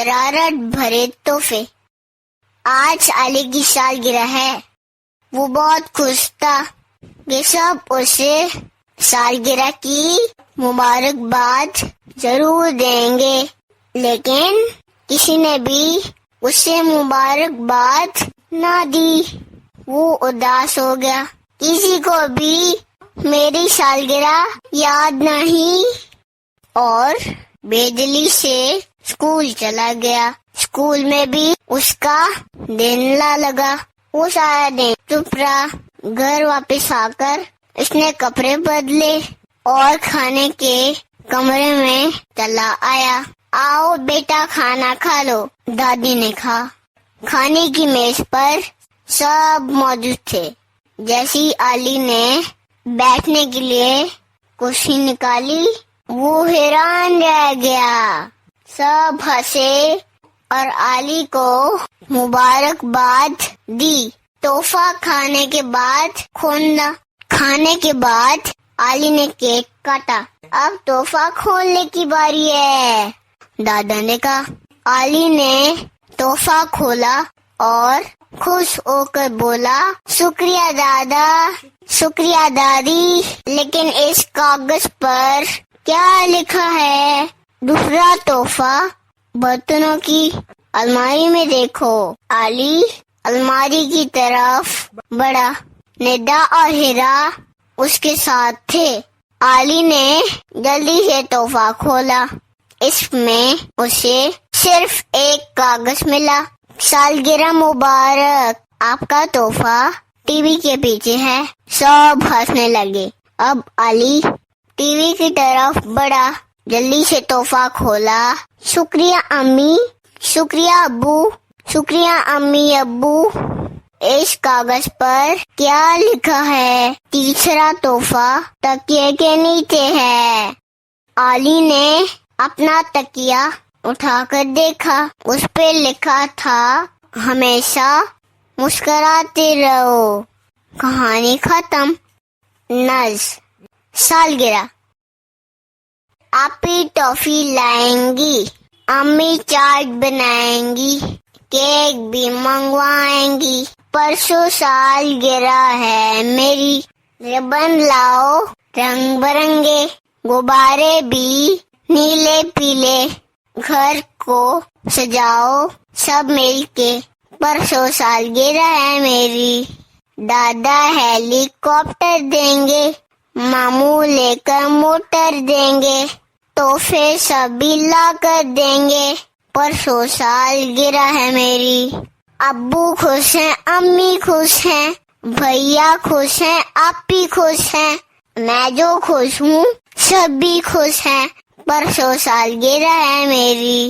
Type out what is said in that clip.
شرارت بھرے تحفے۔ آج علی کی سالگرہ ہے۔ وہ بہت خوش تھا کہ سب اسے سالگرہ کی مبارکباد ضرور دیں گے، لیکن کسی نے بھی اسے مبارکباد نہ دی۔ وہ اداس ہو گیا، کسی کو بھی میری سالگرہ یاد نہیں، اور بے دلی سے اسکول چلا گیا۔ اسکول میں بھی اس کا دن نہ لگا۔ وہ سارا دن چپ رہا۔ گھر واپس آ کر اس نے کپڑے بدلے اور کھانے کے کمرے میں چلا آیا۔ آؤ بیٹا کھانا کھا لو، دادی نے کہا۔ کھانے کی میز پر سب موجود تھے۔ جیسی علی نے بیٹھنے کے لیے کرسی نکالی، وہ حیران رہ گیا۔ سب ہنسے اور علی کو مبارکباد دی۔ تحفہ کھانے کے بعد علی نے کیک کاٹا۔ اب تحفہ کھولنے کی باری ہے، دادا نے کہا۔ علی نے تحفہ کھولا اور خوش ہو کر بولا، شکریہ دادا، شکریہ دادی، لیکن اس کاغذ پر کیا لکھا ہے؟ دوسرا تحفہ، برتنوں کی الماری میں دیکھو۔ علی الماری کی طرف بڑھا۔ ندا اور ہیرا اس کے ساتھ تھے۔ علی نے جلدی سے تحفہ کھولا۔ اس میں اسے صرف ایک کاغذ ملا، سالگرہ مبارک، آپ کا تحفہ ٹی وی کے پیچھے ہے۔ سب ہنسنے لگے۔ اب علی ٹی وی کی طرف بڑھا، جلدی سے تحفہ کھولا۔ شکریہ امی، شکریہ ابو، شکریہ امی ابو، اس کاغذ پر کیا لکھا ہے؟ تیسرا تحفہ تکیے کے نیچے ہے۔ علی نے اپنا تکیہ اٹھا کر دیکھا، اس پہ لکھا تھا، ہمیشہ مسکراتے رہو۔ کہانی ختم۔ نظم۔ سالگرہ۔ آپی ٹافی لائیں گی، امی چاٹ بنائیں گی، کیک بھی منگوائیں گی، پرسوں سالگرہ ہے میری، ربن لاؤ رنگ برنگے، غبارے بھی نیلے پیلے، گھر کو سجاؤ سب مل کے، پرسوں سالگرہ ہے میری۔ دادا ہیلی کاپٹر دیں گے، ماموں لے کر موٹر دیں گے، تحفے سبھی لا کر دیں گے، پرسوں سالگرہ ہے میری۔ ابو خوش ہیں، امی خوش ہیں، بھیا خوش ہیں، آپی خوش ہیں، میں جو خوش ہوں سبھی خوش ہیں، پرسوں سالگرہ ہے میری۔